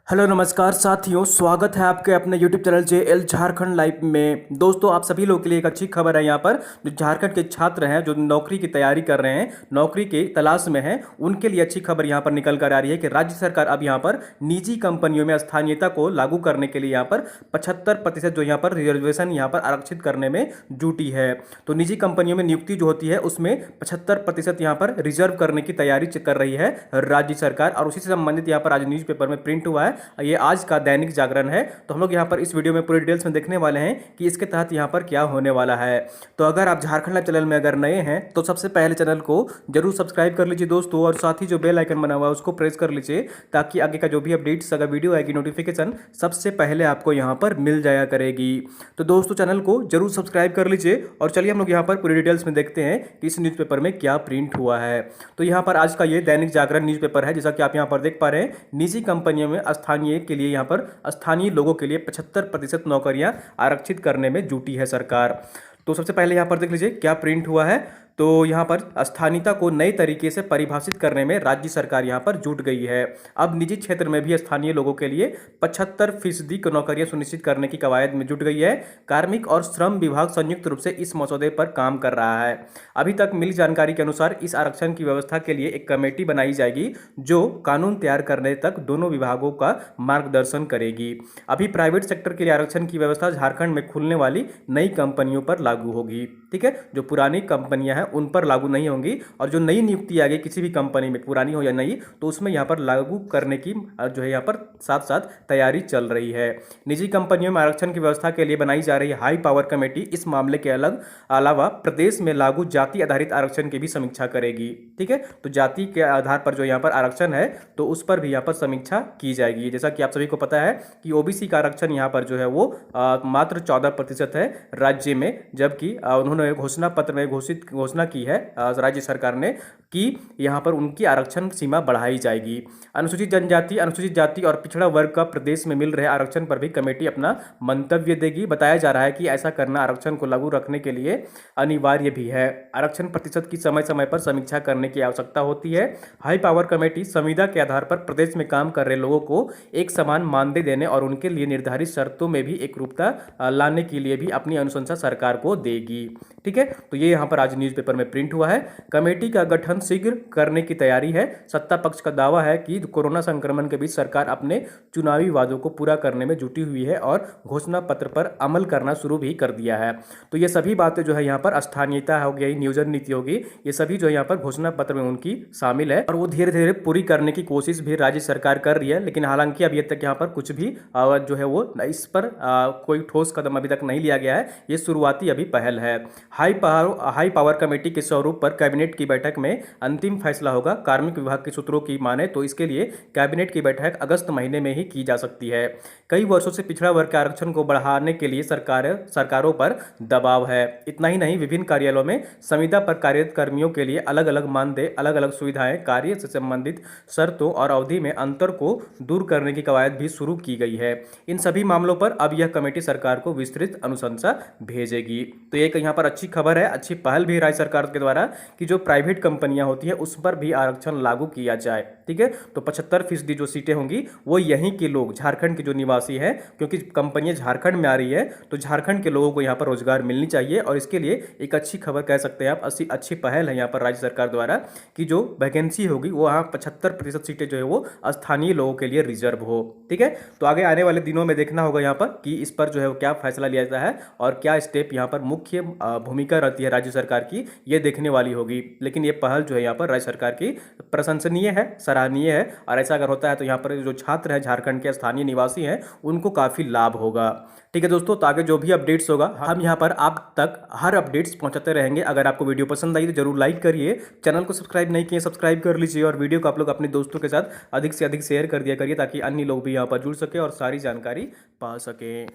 Hello नमस्कार साथियों, स्वागत है आपके अपने YouTube channel JL Jharkhand live में। दोस्तों, आप सभी लोगों के लिए एक अच्छी खबर है। यहाँ पर जो झारखंड के छात्र हैं, जो नौकरी की तैयारी कर रहे हैं, नौकरी के तलाश में हैं, उनके लिए अच्छी खबर यहाँ पर निकल कर आ रही है कि राज्य सरकार अब यहाँ पर निजी कंपनियों में स्थानीयता को लागू करने के लिए यहाँ पर 75% जो यहाँ पर रिजर्वेशन यहाँ पर आरक्षित करने में जुटी है। तो निजी कंपनियों में नियुक्ति जो होती है उसमें 75% यहाँ पर रिजर्व करने की तैयारी कर रही है राज्य सरकार। और उसी से संबंधित यहाँ पर आज न्यूज़पेपर में प्रिंट हुआ है, ये आज का दैनिक जागरण है। तो हम लोग यहाँ पर इस वीडियो में पूरी डिटेल्स में देखने वाले हैं कि इसके तहत यहाँ पर क्या होने वाला है। तो अगर आप झारखंड लाइव चैनल में अगर नए हैं तो सबसे पहले चैनल को जरूर सब्सक्राइब कर लीजिए दोस्तों, और साथ ही जो बेल आइकन बना हुआ है उसको प्रेस कर लीजिए ताकि आगे का जो भी अपडेट्स अगर वीडियो आएगी नोटिफिकेशन सबसे पहले आपको यहाँ पर मिल जाया करेगी। तो दोस्तों, चैनल को जरूर सब्सक्राइब कर लीजिए और चलिए हम लोग यहाँ पर पूरी डिटेल्स में देखते हैं कि इस न्यूज़पेपर में क्या प्रिंट हुआ है। तो यहाँ पर आज का ये दैनिक जागरण न्यूज़पेपर है, जैसा कि आप यहाँ पर देख पा रहे हैं। निजी कंपनियों में स्थानीय के लिए यहाँ पर स्थानीय लोगों के लिए 75% नौकरियां आरक्षित करने में जुटी है सरकार। तो सबसे पहले यहाँ पर देख लीजिए क्या प्रिंट हुआ है। तो यहाँ पर स्थानीयता को नए तरीके से परिभाषित करने में राज्य सरकार यहाँ पर जुट गई है। अब निजी क्षेत्र में भी स्थानीय लोगों के लिए 75% नौकरियां सुनिश्चित करने की कवायद में जुट गई है। कार्मिक और श्रम विभाग संयुक्त रूप से इस मसौदे पर काम कर रहा है। अभी तक मिली जानकारी के अनुसार इस आरक्षण की व्यवस्था के लिए एक कमेटी बनाई जाएगी जो कानून तैयार करने तक दोनों विभागों का मार्गदर्शन करेगी। अभी प्राइवेट सेक्टर के लिए आरक्षण की व्यवस्था झारखंड में खुलने वाली नई कंपनियों पर लागू होगी। ठीक है, जो पुरानी कंपनियां हैं उन पर लागू नहीं होंगी, और जो नई नियुक्ति आ गई किसी भी कंपनी में, पुरानी हो या नई, तो उसमें यहाँ पर लागू करने की जो है यहाँ पर साथ साथ तैयारी चल रही है। निजी कंपनियों में आरक्षण की व्यवस्था के लिए बनाई जा रही हाई पावर कमेटी इस मामले के अलावा प्रदेश में लागू जाति आधारित आरक्षण की भी समीक्षा करेगी। ठीक है, तो जाति के आधार पर जो यहाँ पर आरक्षण है तो उस पर भी यहाँ पर समीक्षा की जाएगी। जैसा कि आप सभी को पता है कि ओबीसी का आरक्षण यहाँ पर जो है वो मात्र 14% है राज्य में, जबकि उन्होंने घोषणा पत्र में घोषणा की है राज्य सरकार ने कि यहां पर उनकी आरक्षण सीमा बढ़ाई जाएगी। अनुसूचित जनजाति, अनुसूचित जाति और पिछड़ा वर्ग का प्रदेश में मिल रहे आरक्षण पर भी कमेटी अपना मंतव्य देगी। बताया जा रहा है कि ऐसा करना आरक्षण को लागू रखने के लिए अनिवार्य भी है। आरक्षण प्रतिशत की समय समय पर समीक्षा करने की आवश्यकता होती है। हाई पावर कमेटी संविदा के आधार पर प्रदेश में काम कर रहे लोगों को एक समान मानदेय देने और उनके लिए निर्धारित शर्तों में भी एक रूपता लाने के लिए भी अपनी अनुशंसा सरकार को देगी। ठीक है, तो ये यहाँ पर आज न्यूज़पेपर में प्रिंट हुआ है। कमेटी का गठन शीघ्र करने की तैयारी है। सत्ता पक्ष का दावा है कि कोरोना संक्रमण के बीच सरकार अपने चुनावी वादों को पूरा करने में जुटी हुई है और घोषणा पत्र पर अमल करना शुरू भी कर दिया है। तो ये सभी बातें जो है यहाँ पर स्थानीयता हो गई, नियोजन नीति होगी, ये सभी जो यहाँ पर घोषणा पत्र में उनकी शामिल है और वो धीरे धीरे पूरी करने की कोशिश भी राज्य सरकार कर रही है। लेकिन हालांकि अभी तक यहाँ पर कुछ भी जो है वो इस पर कोई ठोस कदम अभी तक नहीं लिया गया है। ये शुरुआती अभी पहल है। हाई पावर कमेटी के स्वरूप पर कैबिनेट की बैठक में अंतिम फैसला होगा। कार्मिक विभाग के सूत्रों की माने तो इसके लिए कैबिनेट की बैठक अगस्त महीने में ही की जा सकती है। कई वर्षों से पिछड़ा वर्ग के आरक्षण को बढ़ाने के लिए सरकारों पर दबाव है। इतना ही नहीं, विभिन्न कार्यालयों में संविदा पर कार्यरत कर्मियों के लिए अलग अलग मानदेय, अलग अलग सुविधाएं, कार्य से संबंधित शर्तों और अवधि में अंतर को दूर करने की कवायद भी शुरू की गई है। इन सभी मामलों पर अब यह कमेटी सरकार को विस्तृत अनुशंसा भेजेगी। तो एक यहाँ पर अच्छी खबर है, अच्छी पहल भी राज्य सरकार के द्वारा कि जो प्राइवेट कंपनियां होती है उस पर भी आरक्षण लागू किया जाए। ठीक है, तो 75% जो सीटें होंगी वो यहीं के लोग, झारखंड के जो निवासी हैं, क्योंकि कंपनियां झारखंड में आ रही है तो झारखंड के लोगों को यहाँ पर रोजगार मिलनी चाहिए। और इसके लिए एक अच्छी खबर कह सकते हैं आप, अच्छी पहल है यहाँ पर राज्य सरकार द्वारा कि जो वैकेंसी होगी वो यहाँ 75% सीटें जो है वो स्थानीय लोगों के लिए रिजर्व हो। ठीक है, तो आगे आने वाले दिनों में देखना होगा यहाँ पर कि इस पर जो है वो क्या फैसला लिया जाता है और क्या स्टेप यहाँ पर मुख्य भूमिका रहती है राज्य सरकार की, ये देखने वाली होगी। लेकिन ये पहल जो है यहाँ पर राज्य सरकार की प्रशंसनीय है, सराहनीय है। और ऐसा अगर होता है तो यहाँ पर जो छात्र हैं, झारखंड के स्थानीय निवासी हैं, उनको काफ़ी लाभ होगा। ठीक है दोस्तों, तो आगे जो भी अपडेट्स होगा हम यहाँ पर आप तक हर अपडेट्स पहुँचाते रहेंगे। अगर आपको वीडियो पसंद आई तो जरूर लाइक करिए, चैनल को सब्सक्राइब नहीं किए सब्सक्राइब कर लीजिए और वीडियो को आप लोग अपने दोस्तों के साथ अधिक से अधिक शेयर कर दिया करिए ताकि अन्य लोग भी यहाँ पर जुड़ सके और सारी जानकारी पा सकें।